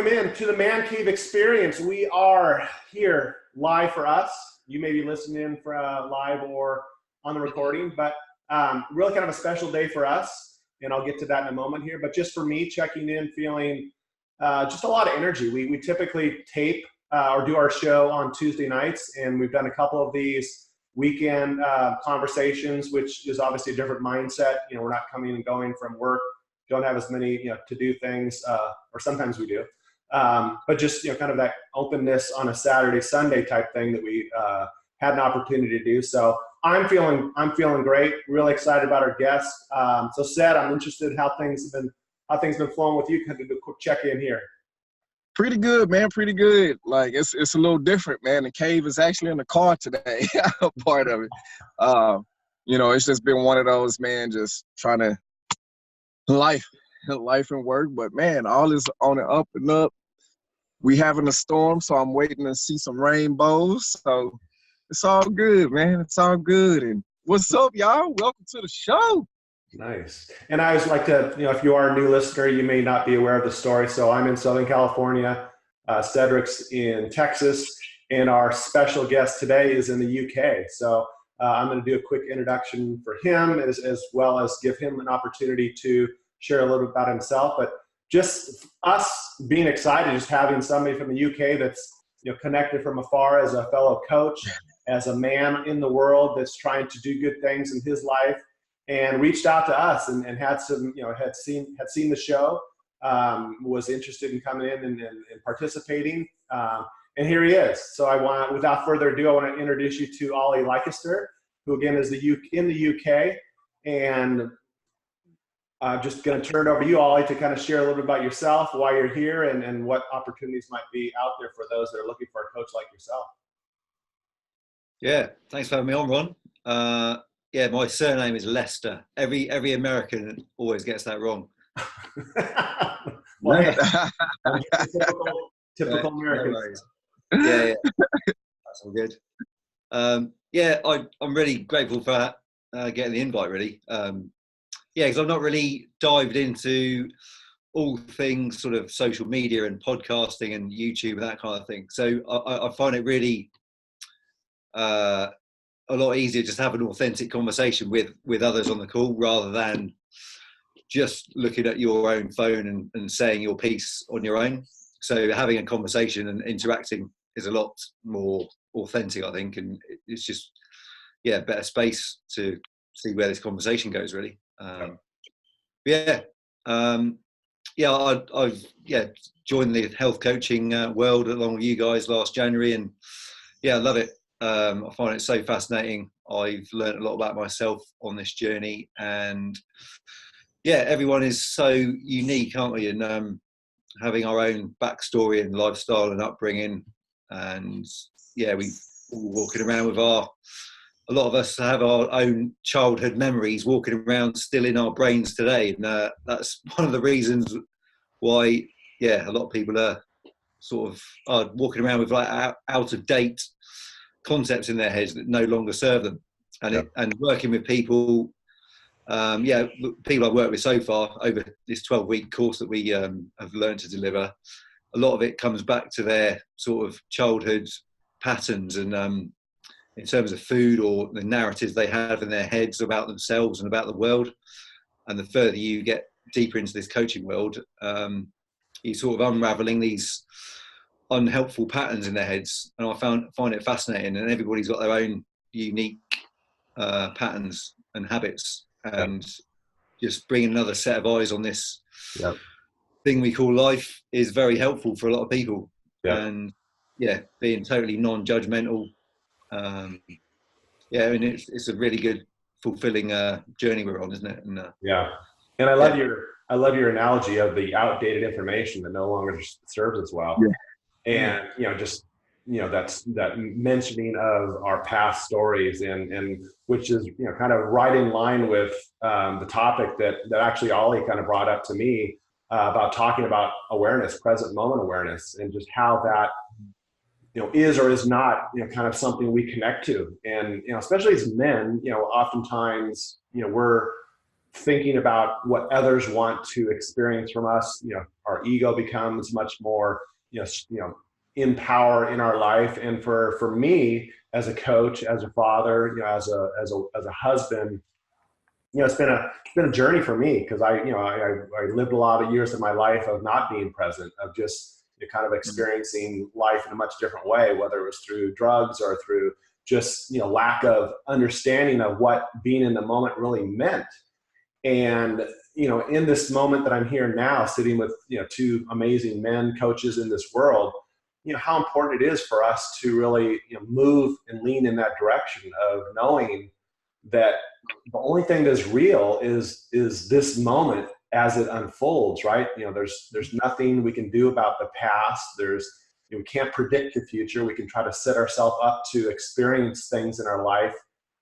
welcome in to the Man Kave Experience. We are here live for us. You may be listening in for live or on the recording, but really kind of a special day for us, and I'll get to that in a moment here. But just for me, checking in, feeling just a lot of energy. We typically tape or do our show on Tuesday nights, and we've done a couple of these weekend conversations, which is obviously a different mindset. You know, we're not coming and going from work, don't have as many to do things, or sometimes we do, but just kind of that openness on a Saturday, Sunday type thing that we had an opportunity to do. So I'm feeling great. Really excited about our guest. So Ced, I'm interested in how things have been flowing with you. Kind of do a quick check in here. Pretty good, man. Pretty good. Like it's a little different, man. The cave is actually in the car today. Part of it. It's just been one of those, man. Just trying to life and work. But man, all is on the up and up. We having a storm, so I'm waiting to see some rainbows. So it's all good, man. It's all good. And what's up, y'all? Welcome to the show. Nice. And I always like to, if you are a new listener, you may not be aware of the story. So I'm in Southern California, Cedric's in Texas, and our special guest today is in the UK. So I'm going to do a quick introduction for him as well as give him an opportunity to share a little bit about himself. But just us being excited, just having somebody from the UK that's connected from afar as a fellow coach, as a man in the world that's trying to do good things in his life, and reached out to us and had some, had seen the show, was interested in coming in and participating. And here he is. So without further ado, I want to introduce you to Olly Leicester, who again is in the UK. And I'm just going to turn it over to you, Olly, to kind of share a little bit about yourself, why you're here, and what opportunities might be out there for those that are looking for a coach like yourself. Yeah, thanks for having me on, Ron. Yeah, my surname is Leicester. Every American always gets that wrong. Well, typical Americans. Yeah, that's all good. I'm really grateful for getting the invite, really. Because I've not really dived into all things sort of social media and podcasting and YouTube and that kind of thing. So I find it really a lot easier just to have an authentic conversation with others on the call rather than just looking at your own phone and saying your piece on your own. So having a conversation and interacting is a lot more authentic, I think, and it's just better space to see where this conversation goes, really. I've joined the health coaching world along with you guys last January, and I love it. I find it so fascinating. I've learned a lot about myself on this journey, and everyone is so unique, aren't we? And having our own backstory and lifestyle and upbringing, and we all walking around with a lot of us have our own childhood memories walking around still in our brains today, and that's one of the reasons why a lot of people are walking around with like out of date concepts in their heads that no longer serve them, and working with people, people I've worked with so far over this 12-week course that we have learned to deliver, a lot of it comes back to their sort of childhood patterns and in terms of food or the narratives they have in their heads about themselves and about the world. And the further you get deeper into this coaching world, you're sort of unraveling these unhelpful patterns in their heads, and I find it fascinating. And everybody's got their own unique patterns and habits, and just bringing another set of eyes on this thing we call life is very helpful for a lot of people. And being totally non-judgmental, and it's a really good, fulfilling journey we're on, isn't it? And and I love your analogy of the outdated information that no longer serves us well. And that's that mentioning of our past stories, and which is kind of right in line with the topic that actually Olly kind of brought up to me about talking about awareness, present moment awareness, and just how that is or is not kind of something we connect to. And especially as men, oftentimes we're thinking about what others want to experience from us. Our ego becomes much more, in power in our life. And for me, as a coach, as a father, as a husband, it's been a journey for me, because I lived a lot of years of my life of not being present, of just kind of experiencing life in a much different way, whether it was through drugs or through just lack of understanding of what being in the moment really meant. And in this moment that I'm here now, sitting with two amazing men coaches in this world, how important it is for us to really move and lean in that direction of knowing that the only thing that's real is this moment as it unfolds, right? There's nothing we can do about the past. We can't predict the future. We can try to set ourselves up to experience things in our life,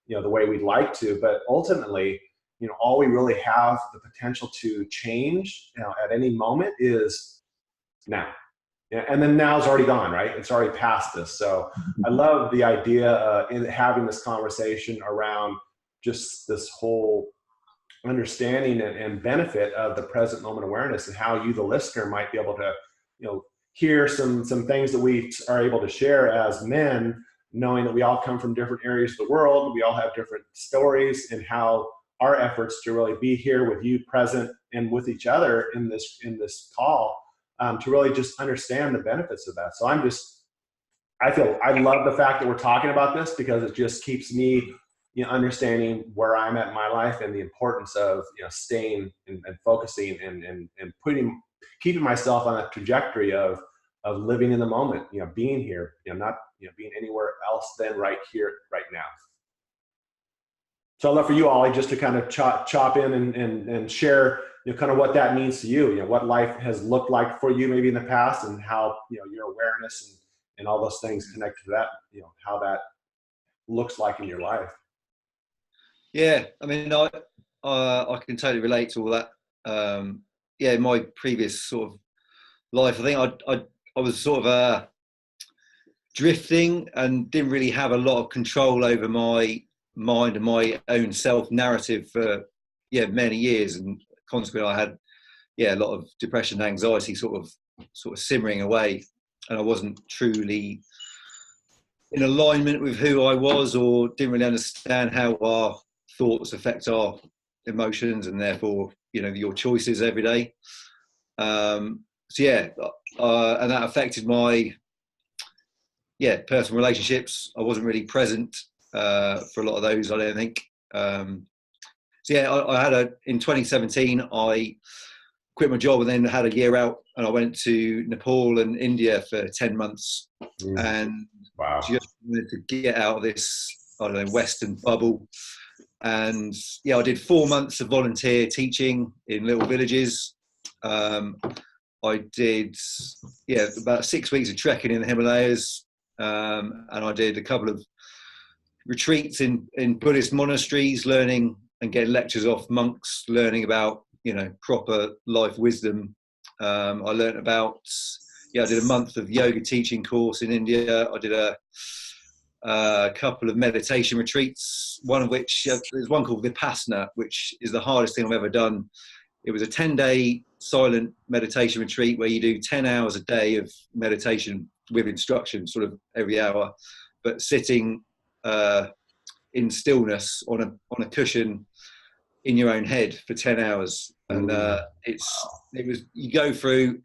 the way we'd like to, but ultimately, all we really have the potential to change, at any moment is now. Yeah, and then now's already gone, right? It's already past us. So I love the idea in having this conversation around just this whole understanding and benefit of the present moment awareness, and how you, the listener, might be able to, hear some things that we are able to share as men, knowing that we all come from different areas of the world. We all have different stories, and how our efforts to really be here with you present and with each other in this call, to really just understand the benefits of that. So I love the fact that we're talking about this, because it just keeps me understanding where I'm at in my life, and the importance of staying and focusing and keeping myself on a trajectory of living in the moment, being here, not being anywhere else than right here, right now. So I'd love for you, Olly, just to kind of chop in and share kind of what that means to you, what life has looked like for you maybe in the past, and how your awareness and all those things connect to that, how that looks like in your life. Yeah, I mean, I can totally relate to all that. In my previous sort of life, I think I was sort of drifting and didn't really have a lot of control over my mind and my own self narrative for many years, and consequently I had a lot of depression and anxiety sort of simmering away, and I wasn't truly in alignment with who I was, or didn't really understand how our thoughts affect our emotions, and therefore your choices every day. And that affected my personal relationships. I wasn't really present for a lot of those, I don't think. I had in 2017, I quit my job and then had a year out, and I went to Nepal and India for 10 months. And wow. Just wanted to get out of this, Western bubble. And I did 4 months of volunteer teaching in little villages. I did about 6 weeks of trekking in the Himalayas, and I did a couple of retreats in Buddhist monasteries, learning and getting lectures off monks, learning about proper life wisdom. I learned about I did a month of yoga teaching course in India. I did a couple of meditation retreats, one of which there's one called Vipassana, which is the hardest thing I've ever done. It was a 10-day silent meditation retreat where you do 10 hours a day of meditation with instruction sort of every hour, but sitting in stillness on a cushion in your own head for 10 hours. And you go through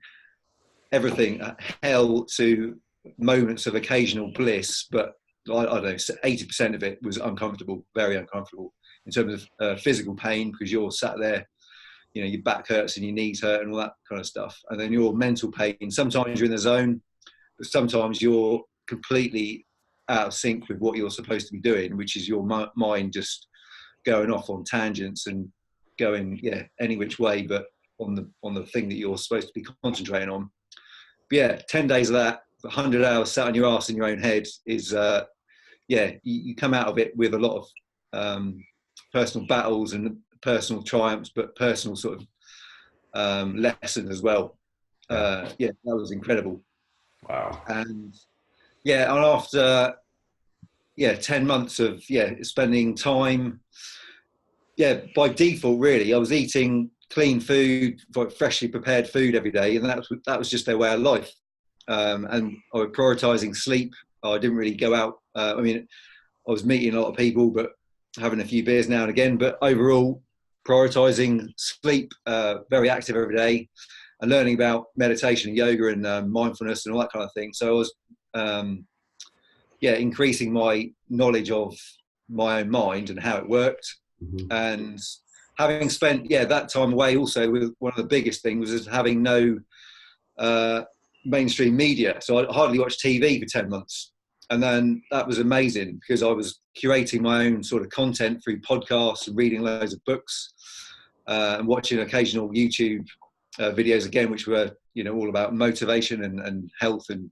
everything, hell to moments of occasional bliss, but I don't know, 80% of it was uncomfortable, very uncomfortable in terms of physical pain, because you're sat there, your back hurts and your knees hurt and all that kind of stuff. And then your mental pain, sometimes you're in the zone, but sometimes you're completely out of sync with what you're supposed to be doing, which is your mind just going off on tangents and going any which way but on the thing that you're supposed to be concentrating on. But 10 days of that, 100 hours sat on your ass in your own head is you come out of it with a lot of personal battles and personal triumphs, but personal sort of lessons as well. That was incredible. Wow. And after 10 months of spending time yeah, by default, really, I was eating clean food, like freshly prepared food every day, and that was just their way of life. And I was prioritizing sleep. I didn't really go out. I mean, I was meeting a lot of people, but having a few beers now and again. But overall, prioritizing sleep, very active every day, and learning about meditation and yoga and mindfulness and all that kind of thing. So I was, increasing my knowledge of my own mind and how it worked. Mm-hmm. And having spent that time away, also with one of the biggest things was having no mainstream media. So I hardly watched TV for 10 months. And then that was amazing because I was curating my own sort of content through podcasts and reading loads of books and watching occasional YouTube videos again, which were, all about motivation and health and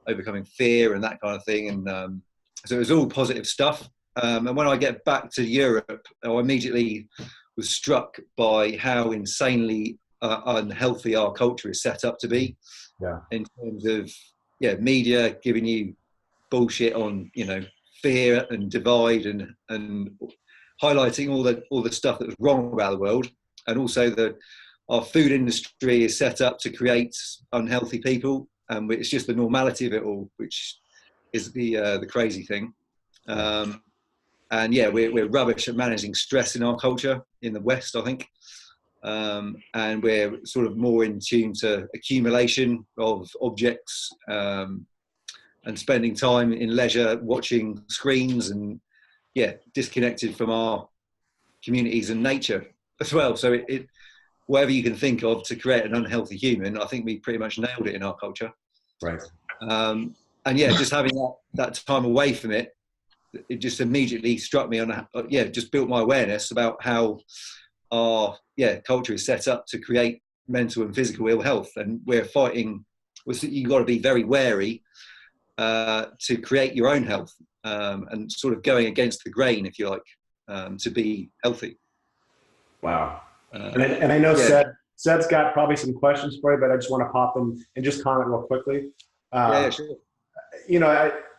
overcoming fear and that kind of thing. And so it was all positive stuff. And when I get back to Europe, I immediately was struck by how insanely unhealthy our culture is set up to be. Yeah. In terms of media giving you bullshit on fear and divide and highlighting all the stuff that was wrong about the world, and also our food industry is set up to create unhealthy people, and it's just the normality of it all, which is the crazy thing. And we're rubbish at managing stress in our culture in the West, I think. And we're sort of more in tune to accumulation of objects and spending time in leisure watching screens and disconnected from our communities and nature as well. So it whatever you can think of to create an unhealthy human, I think we pretty much nailed it in our culture. Right. And just having that time away from it, it just immediately struck me on just built my awareness about how our culture is set up to create mental and physical ill health, and we're fighting. You've got to be very wary to create your own health and sort of going against the grain, if you like, to be healthy. Wow. And I know Sed's got probably some questions for you, but I just want to pop in and just comment real quickly. Sure.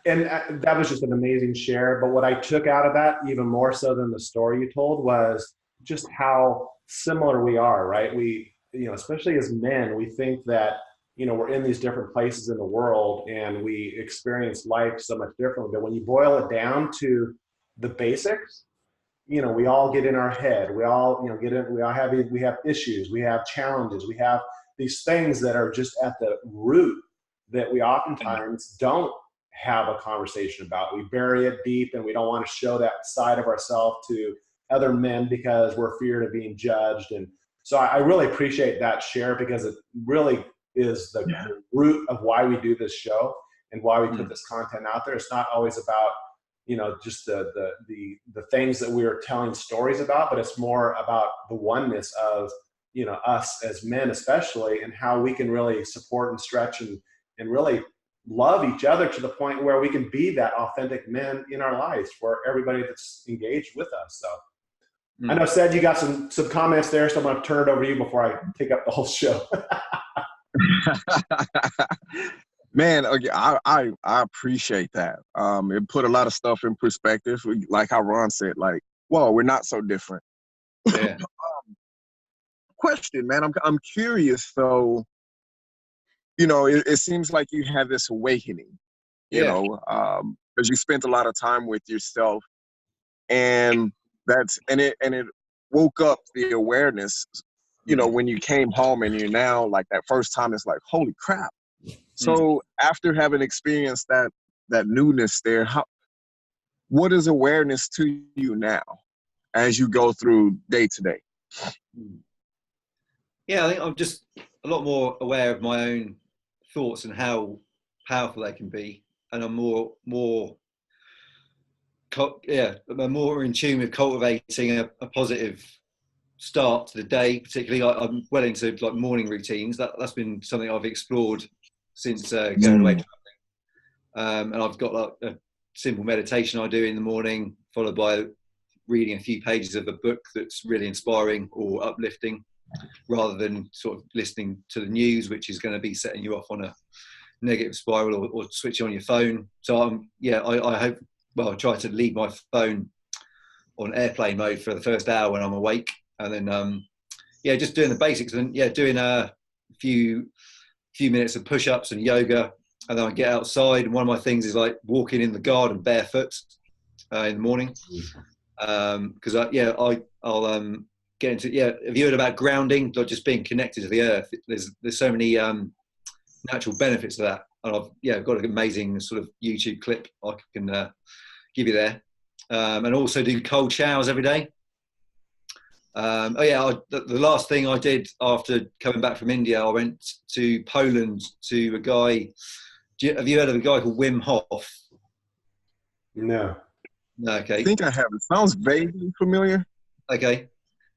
That was just an amazing share. But what I took out of that, even more so than the story you told, was just how similar we are, right? We, especially as men, we think that, we're in these different places in the world and we experience life so much differently. But when you boil it down to the basics, we all get in our head. We all, we have issues, we have challenges, we have these things that are just at the root that we oftentimes don't have a conversation about. We bury it deep and we don't want to show that side of ourselves to other men because we're feared of being judged. And so I really appreciate that share, because it really is the root of why we do this show and why we put this content out there. It's not always about, just the things that we are telling stories about, but it's more about the oneness of, us as men especially, and how we can really support and stretch and really love each other to the point where we can be that authentic men in our lives for everybody that's engaged with us. So I know, Ced, you got some comments there, so I'm going to turn it over to you before I take up the whole show. Man, I appreciate that. It put a lot of stuff in perspective. Like how Ron said, like, whoa, we're not so different. Yeah. Question, man. I'm curious though. It seems like you have this awakening. Because you spent a lot of time with yourself, and it woke up the awareness. When you came home and you're now like that first time, it's like, holy crap. So after having experienced that newness there, what is awareness to you now as you go through day to day? Yeah, I think I'm just a lot more aware of my own thoughts and how powerful they can be, and I'm more in tune with cultivating a positive start to the day. Particularly, I'm well into like morning routines. That's been something I've explored since going away traveling. And I've got like a simple meditation I do in the morning, followed by reading a few pages of a book that's really inspiring or uplifting, rather than sort of listening to the news, which is going to be setting you off on a negative spiral, or switching on your phone. So I hope, I try to leave my phone on airplane mode for the first hour when I'm awake, and then yeah, just doing the basics, and yeah, doing a few minutes of push-ups and yoga, and then I get outside, and one of my things is like walking in the garden barefoot in the morning, because I'll get into, yeah, have you heard about grounding, like just being connected to the earth? There's so many natural benefits to that, and I've got an amazing sort of YouTube clip I can give you there, and also do cold showers every day. The last thing I did after coming back from India, I went to Poland to a guy. Have you heard of a guy called Wim Hof? No. No, okay. I think I have. It sounds vaguely familiar. Okay.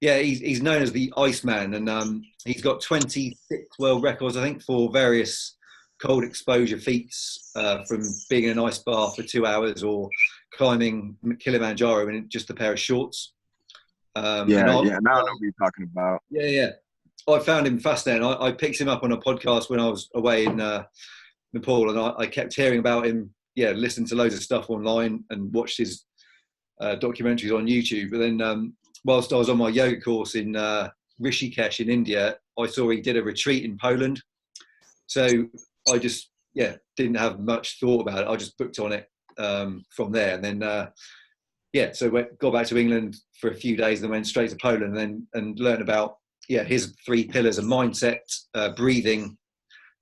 Yeah, he's known as the Iceman, and he's got 26 world records, I think, for various cold exposure feats, from being in an ice bath for 2 hours or climbing Kilimanjaro in just a pair of shorts. Now I know what you're talking about. Yeah. I found him fascinating. I picked him up on a podcast when I was away in Nepal, and I kept hearing about him. Yeah, listened to loads of stuff online and watched his documentaries on YouTube. But then, whilst I was on my yoga course in Rishikesh in India, I saw he did a retreat in Poland. So I just didn't have much thought about it. I just booked on it from there, and then. So got back to England for a few days, then went straight to Poland, and learned about his 3 pillars of mindset, breathing,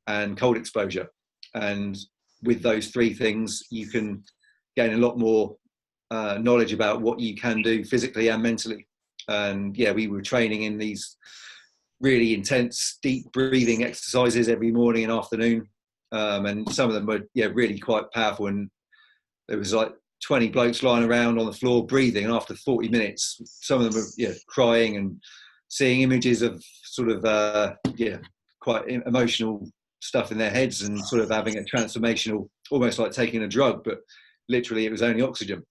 and cold exposure. And with those 3 things, you can gain a lot more knowledge about what you can do physically and mentally. And we were training in these really intense, deep breathing exercises every morning and afternoon, and some of them were really quite powerful. And there was like 20 blokes lying around on the floor breathing, and after 40 minutes some of them were crying and seeing images of sort of quite emotional stuff in their heads, and sort of having a transformational, almost like taking a drug, but literally it was only oxygen.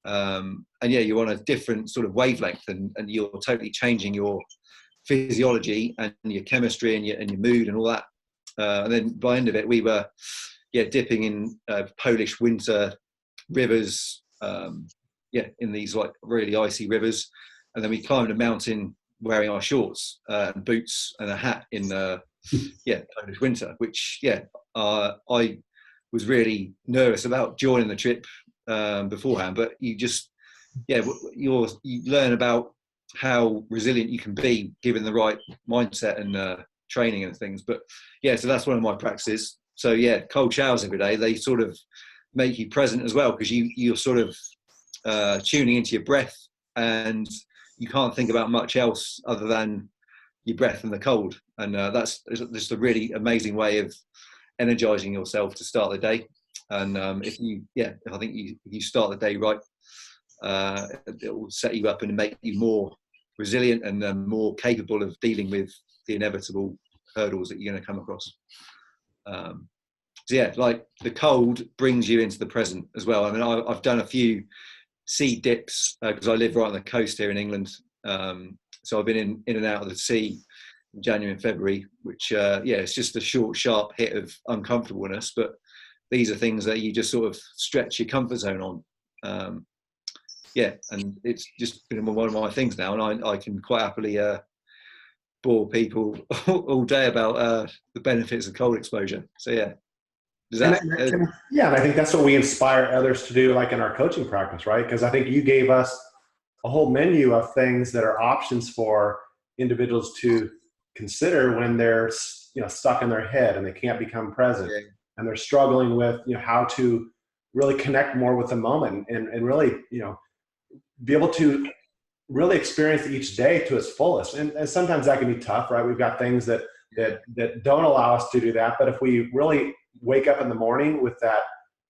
And you're on a different sort of wavelength, and you're totally changing your physiology and your chemistry and your mood and all that. And then by the end of it, we were dipping in Polish winter rivers, in these like really icy rivers, and then we climbed a mountain wearing our shorts and boots and a hat in Polish winter, which I was really nervous about joining the trip beforehand, but you just you learn about how resilient you can be given the right mindset and training and things. But so that's one of my practices. So cold showers every day, they sort of make you present as well, because you're sort of tuning into your breath, and you can't think about much else other than your breath and the cold. And that's just a really amazing way of energizing yourself to start the day. And if I think you start the day right, it will set you up and make you more resilient and more capable of dealing with the inevitable hurdles that you're going to come across. Like the cold brings you into the present as well. I mean, I've done a few sea dips because I live right on the coast here in England. So I've been in and out of the sea in January and February, which, it's just a short, sharp hit of uncomfortableness. But these are things that you just sort of stretch your comfort zone on. And it's just been one of my things now. And I can quite happily bore people all day about the benefits of cold exposure. So, and I think that's what we inspire others to do, like in our coaching practice, right? Because I think you gave us a whole menu of things that are options for individuals to consider when they're stuck in their head and they can't become present, and they're struggling with how to really connect more with the moment and really be able to really experience each day to its fullest. And sometimes that can be tough, right? We've got things that don't allow us to do that. But if we really wake up in the morning with that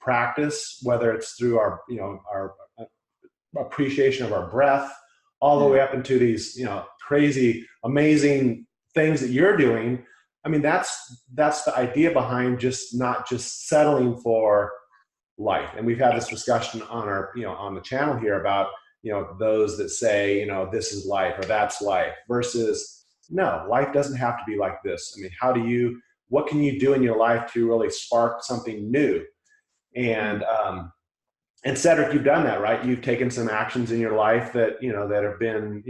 practice, whether it's through our appreciation of our breath, all the way up into these, crazy, amazing things that you're doing. I mean, that's the idea behind not just settling for life. And we've had this discussion on our, on the channel here about, those that say, this is life or that's life, versus no, life doesn't have to be like this. I mean, what can you do in your life to really spark something new? And And Cedric, you've done that, right? You've taken some actions in your life that, that have been,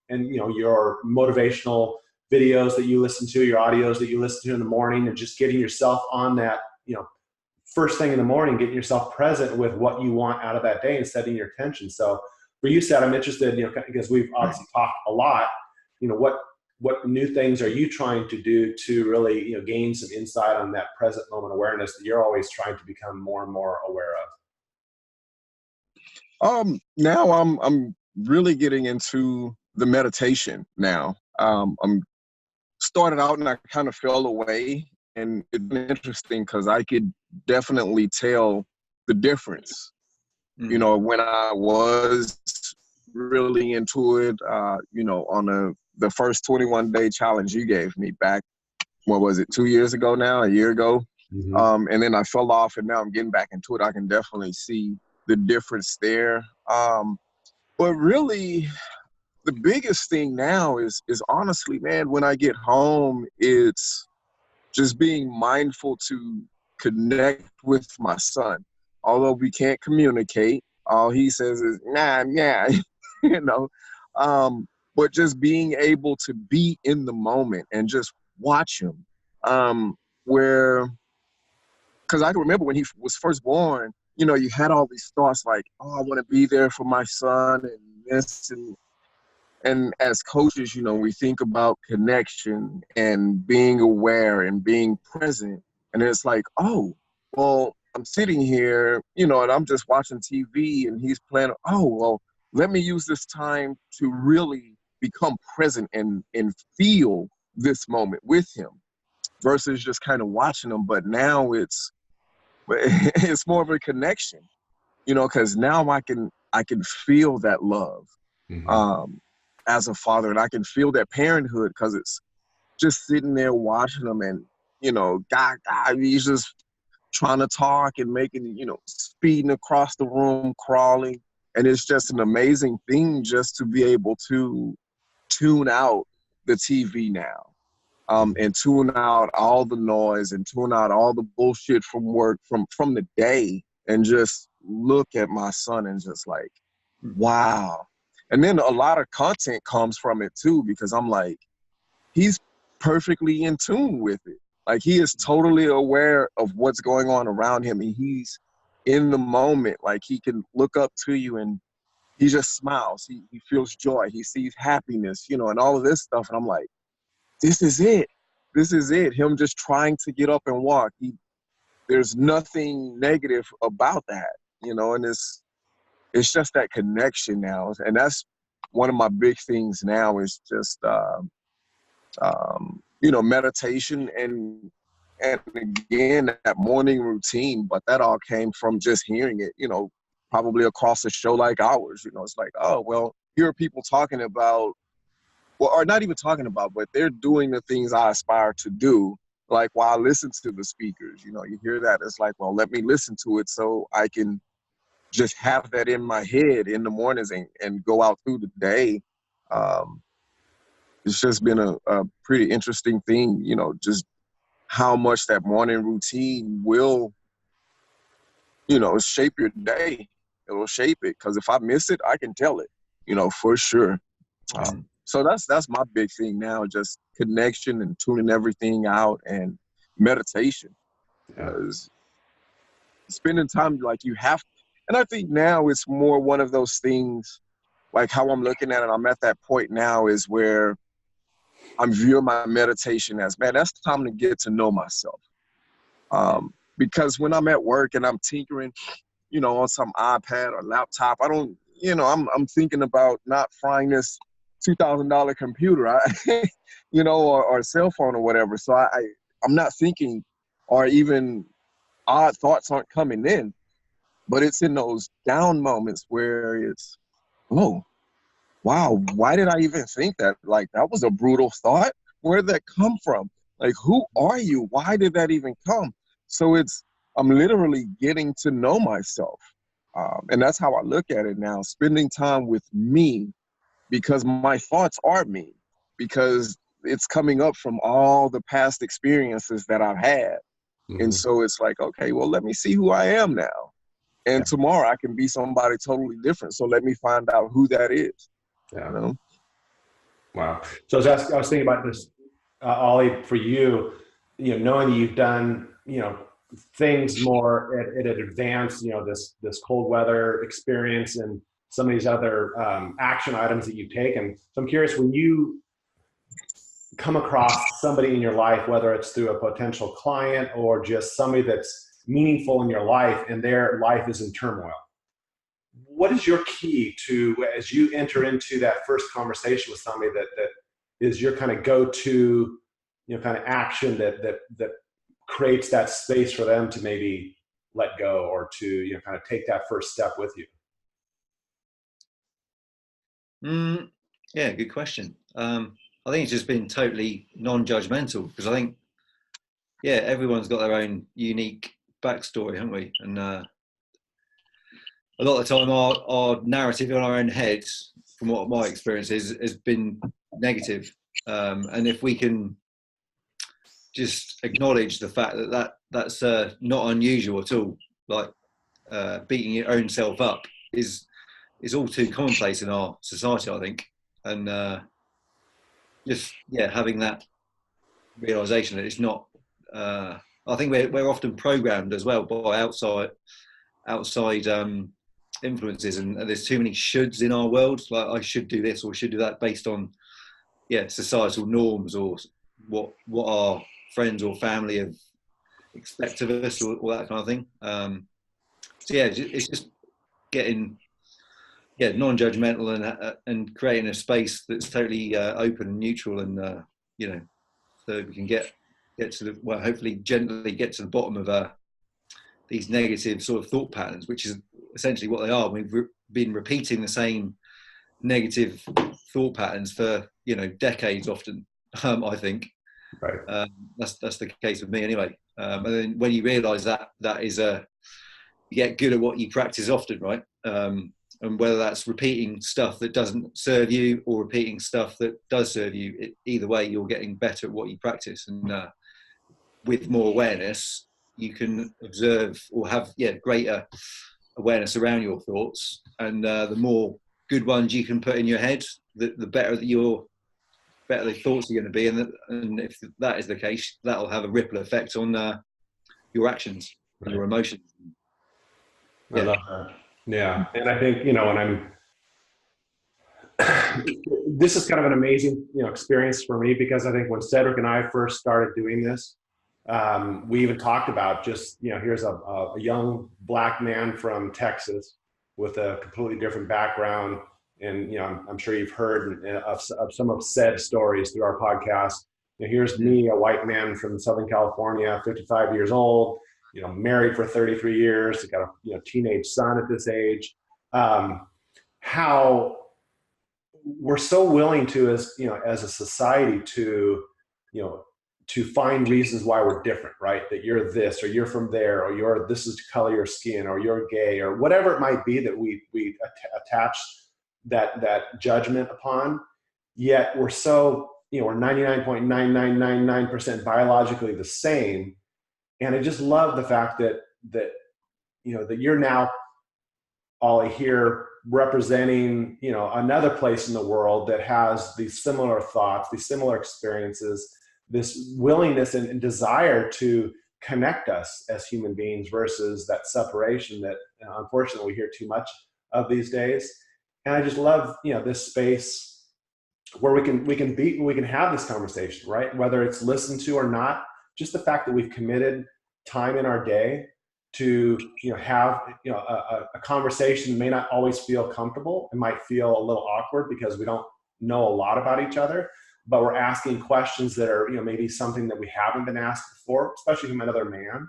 and, your motivational videos that you listen to, your audios that you listen to in the morning, and just getting yourself on that, first thing in the morning, getting yourself present with what you want out of that day and setting your intention. So for you, Seth, I'm interested, because we've obviously talked a lot, what new things are you trying to do to really, gain some insight on that present moment awareness that you're always trying to become more and more aware of? Now I'm really getting into the meditation now. I'm started out and I kind of fell away, and it's been interesting because I could definitely tell the difference. When I was really into it, on the first 21-day challenge you gave me back, what was it, 2 years ago now, a year ago? Mm-hmm. And then I fell off, and now I'm getting back into it. I can definitely see the difference there. But really, the biggest thing now is honestly, man, when I get home, it's just being mindful to connect with my son. Although we can't communicate, all he says is nah, nah, you know. But just being able to be in the moment and just watch him. Where, because I can remember when he was first born, you had all these thoughts like, oh, I want to be there for my son and this and as coaches, we think about connection and being aware and being present. And it's like, oh, well, I'm sitting here, and I'm just watching TV and he's playing. Oh, well, let me use this time to really become present and feel this moment with him versus just kind of watching him. But now it's more of a connection, because now I can feel that love. Mm-hmm. As a father, and I can feel that parenthood because it's just sitting there watching them, and God, he's just trying to talk and making, speeding across the room, crawling, and it's just an amazing thing just to be able to tune out the TV now, and tune out all the noise and tune out all the bullshit from work from the day, and just look at my son and just like, wow. And then a lot of content comes from it too, because I'm like, he's perfectly in tune with it. Like, he is totally aware of what's going on around him, and he's in the moment. Like, he can look up to you and he just smiles. He feels joy. He sees happiness, and all of this stuff. And I'm like, this is it. This is it. Him just trying to get up and walk. There's nothing negative about that, and it's just that connection now. And that's one of my big things now is just, meditation and again, that morning routine. But that all came from just hearing it, probably across a show like ours. It's like, oh, well, here are people talking about, well, or not even talking about, but they're doing the things I aspire to do. Like, while I listen to the speakers, you hear that. It's like, well, let me listen to it so I can just have that in my head in the mornings and go out through the day. It's just been a pretty interesting thing, just how much that morning routine will, shape your day. It will shape it, because if I miss it, I can tell it, for sure. So that's my big thing now, just connection and tuning everything out and meditation. Because spending time, like, you have, and I think now it's more one of those things, like how I'm looking at it, I'm at that point now is where I'm viewing my meditation as, man, that's time to get to know myself. Because when I'm at work and I'm tinkering, on some iPad or laptop, I don't, I'm thinking about not frying this $2,000 computer, or cell phone or whatever. So I'm not thinking, or even odd thoughts aren't coming in. But it's in those down moments where it's, oh, wow, why did I even think that? Like, that was a brutal thought. Where did that come from? Like, who are you? Why did that even come? So I'm literally getting to know myself. And that's how I look at it now, spending time with me, because my thoughts are me, because it's coming up from all the past experiences that I've had. Mm-hmm. And so it's like, okay, well, let me see who I am now. And tomorrow I can be somebody totally different. So let me find out who that is. Yeah. You know? Wow. So I was thinking about this, Olly, for you, knowing that you've done, things more at an advanced, this cold weather experience and some of these other action items that you've taken. So I'm curious, when you come across somebody in your life, whether it's through a potential client or just somebody that's meaningful in your life and their life is in turmoil, what is your key to, as you enter into that first conversation with somebody that is your kind of go-to, kind of action that creates that space for them to maybe let go or to, kind of take that first step with you? Yeah, good question. I think it's just been totally non-judgmental, because I think, everyone's got their own unique backstory, haven't we? And a lot of the time our narrative in our own heads, from what my experience is, has been negative. And if we can just acknowledge the fact that's not unusual at all, like beating your own self up is all too commonplace in our society, I think. And just having that realization that it's not. I think we're often programmed as well by outside influences, and there's too many shoulds in our world. Like, I should do this or should do that based on societal norms or what our friends or family have expect of us, or that kind of thing. So it's just getting non-judgmental and creating a space that's totally open and neutral, and so we can get to the, hopefully gently get to the bottom of these negative sort of thought patterns, which is essentially what they are. We've been repeating the same negative thought patterns for decades often. I think Right. that's the case with me anyway. And then when you realise that is you get good at what you practice often, right? And whether that's repeating stuff that doesn't serve you or repeating stuff that does serve you, either way, you're getting better at what you practice. And with more awareness, you can observe or have greater awareness around your thoughts. And the more good ones you can put in your head, the better the thoughts are going to be. And if that is the case, that'll have a ripple effect on your actions and your emotions. I love that. Yeah. And I think, when this is kind of an amazing, experience for me, because I think when Cedric and I first started doing this, we even talked about just, here's a young black man from Texas with a completely different background. And, I'm sure you've heard of some of Ced's stories through our podcast. Here's me, a white man from Southern California, 55 years old, married for 33 years, got a teenage son at this age. How we're so willing to, as a society, to find reasons why we're different, right? That you're this, or you're from there, or this is the color of your skin, or you're gay, or whatever it might be that we attach that judgment upon. Yet we're so, we're 99.9999% biologically the same. And I just love the fact that that you're now, Olly, here representing, another place in the world that has these similar thoughts, these similar experiences, this willingness and desire to connect us as human beings versus that separation that unfortunately we hear too much of these days. And I just love, this space where we can have this conversation, right? Whether it's listened to or not, just the fact that we've committed time in our day to have a conversation may not always feel comfortable. It might feel a little awkward because we don't know a lot about each other, but we're asking questions that are maybe something that we haven't been asked before, especially from another man.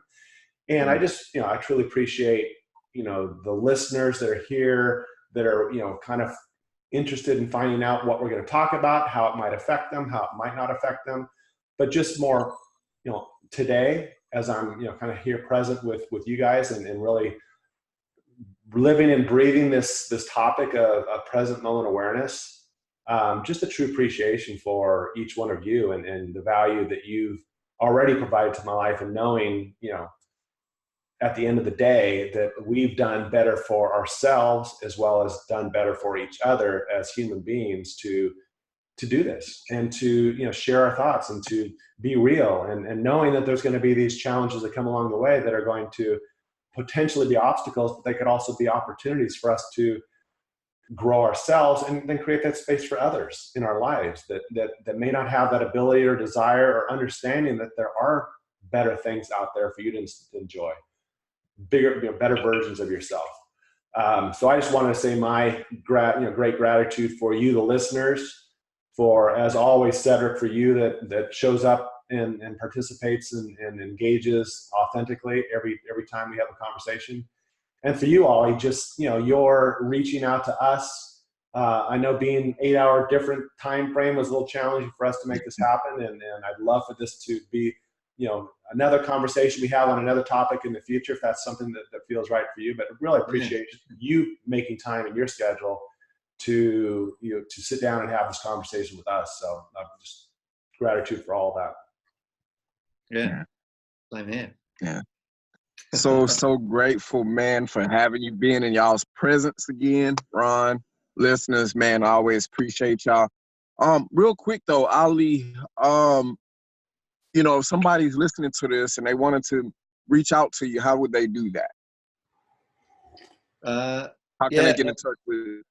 And I just I truly appreciate the listeners that are here that are kind of interested in finding out what we're going to talk about, how it might affect them, how it might not affect them, but just more today, as I'm kind of here present with you guys and really living and breathing this topic of present moment awareness, just a true appreciation for each one of you and the value that you've already provided to my life, and knowing at the end of the day, that we've done better for ourselves as well as done better for each other as human beings to do this and to, you know, share our thoughts and to be real, and knowing that there's going to be these challenges that come along the way that are going to potentially be obstacles, but they could also be opportunities for us to grow ourselves and then create that space for others in our lives that may not have that ability or desire or understanding that there are better things out there for you to enjoy, bigger, you know, better versions of yourself. So I just wanted to say my great gratitude for you, the listeners, for, as always, Cedric, for you that shows up and participates and engages authentically every time we have a conversation. And for you, Olly, just, you know, you're reaching out to us. I know being 8-hour different time frame was a little challenging for us to make this happen, and I'd love for this to be, you know, another conversation we have on another topic in the future, if that's something that feels right for you. But I really appreciate you making time in your schedule to, you know, to sit down and have this conversation with us. So just gratitude for all that. Yeah, same here. Yeah. So grateful, man, for having you, being in y'all's presence again. Ron, listeners, man, I always appreciate y'all. Real quick though, Olly, you know, if somebody's listening to this and they wanted to reach out to you, how would they do that? How can they get in touch with you?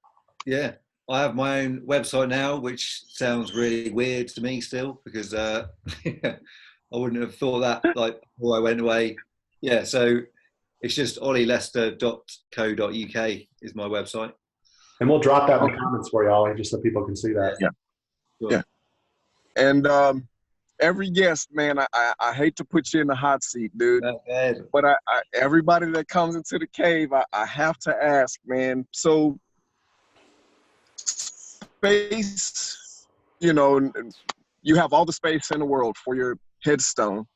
Yeah, I have my own website now, which sounds really weird to me still, because I wouldn't have thought that like before I went away. Yeah, so it's just ollyleicester.co.uk is my website. And we'll drop that in the comments for you, Olly, just so people can see that. Yeah. Sure. Yeah. And every guest, man, I hate to put you in the hot seat, dude. But I everybody that comes into the cave, I have to ask, man. So space, you know, you have all the space in the world for your headstone.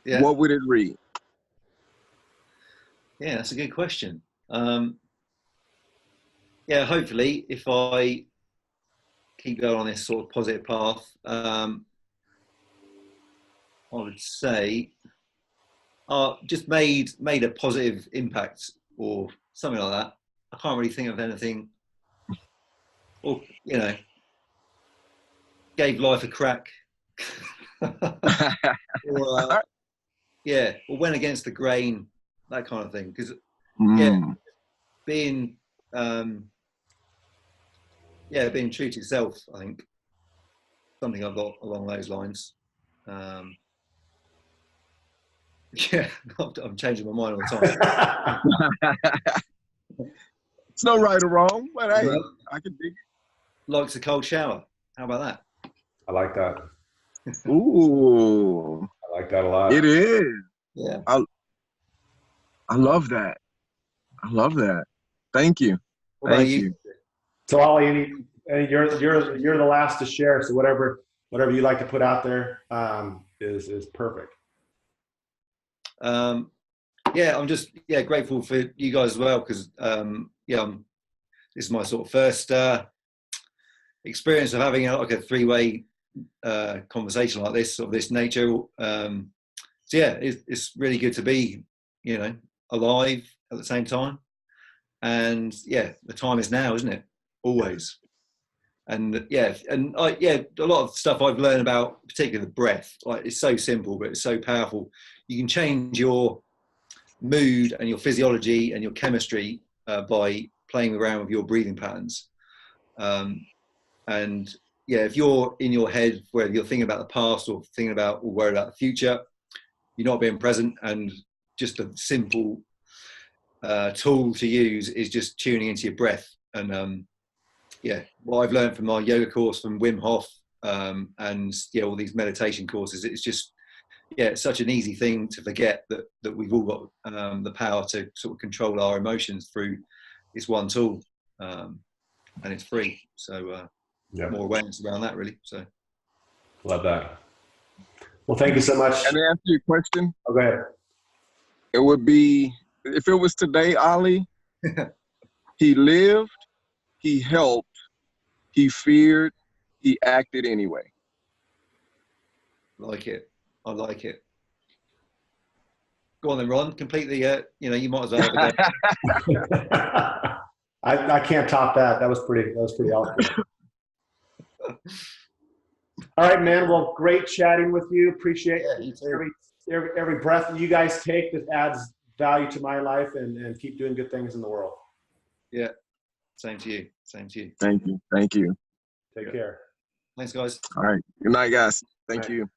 Yeah. What would it read? Yeah, that's a good question. Yeah, hopefully, if I keep going on this sort of positive path, I would say just made a positive impact or something like that. I can't really think of anything. Or, you know, gave life a crack. Or, yeah, or went against the grain, that kind of thing. Because, yeah, being being true to yourself, I think, something I've got along those lines. Yeah, I'm changing my mind all the time. It's no right or wrong, but hey, I can dig it. Likes a cold shower. How about that? I like that. Ooh. I like that a lot. It is. Yeah. I love that. I love that. Thank you. Thank you. So Olly, you're the last to share. So whatever you like to put out there is perfect. Yeah, I'm just grateful for you guys as well, because this is my sort of first experience of having like a three-way conversation like this, of this nature. So yeah, it's really good to be, you know, alive at the same time. And yeah, the time is now, isn't it? Always. And yeah, a lot of stuff I've learned about, particularly the breath, like it's so simple, but it's so powerful. You can change your mood and your physiology and your chemistry by playing around with your breathing patterns. And yeah, if you're in your head, whether you're thinking about the past or thinking about or worried about the future, you're not being present. And just a simple tool to use is just tuning into your breath. And yeah, what I've learned from my yoga course from Wim Hof and all these meditation courses, it's just, it's such an easy thing to forget that we've all got the power to sort of control our emotions through this one tool, and it's free. So more awareness around that, really. So love that. Well, thank you so much. Can I answer your question? Oh, go ahead. It would be, if it was today, Olly, he lived, he helped, he feared, he acted anyway. Like it. I like it. Go on then, Ron. Complete the. You might as well have a go. I can't top that. That was pretty eloquent. All right, man. Well, great chatting with you. Appreciate every breath that you guys take that adds value to my life, and keep doing good things in the world. Yeah. Same to you. Same to you. Thank you. Thank you. Take care. Thanks, guys. All right. Good night, guys. Thank you.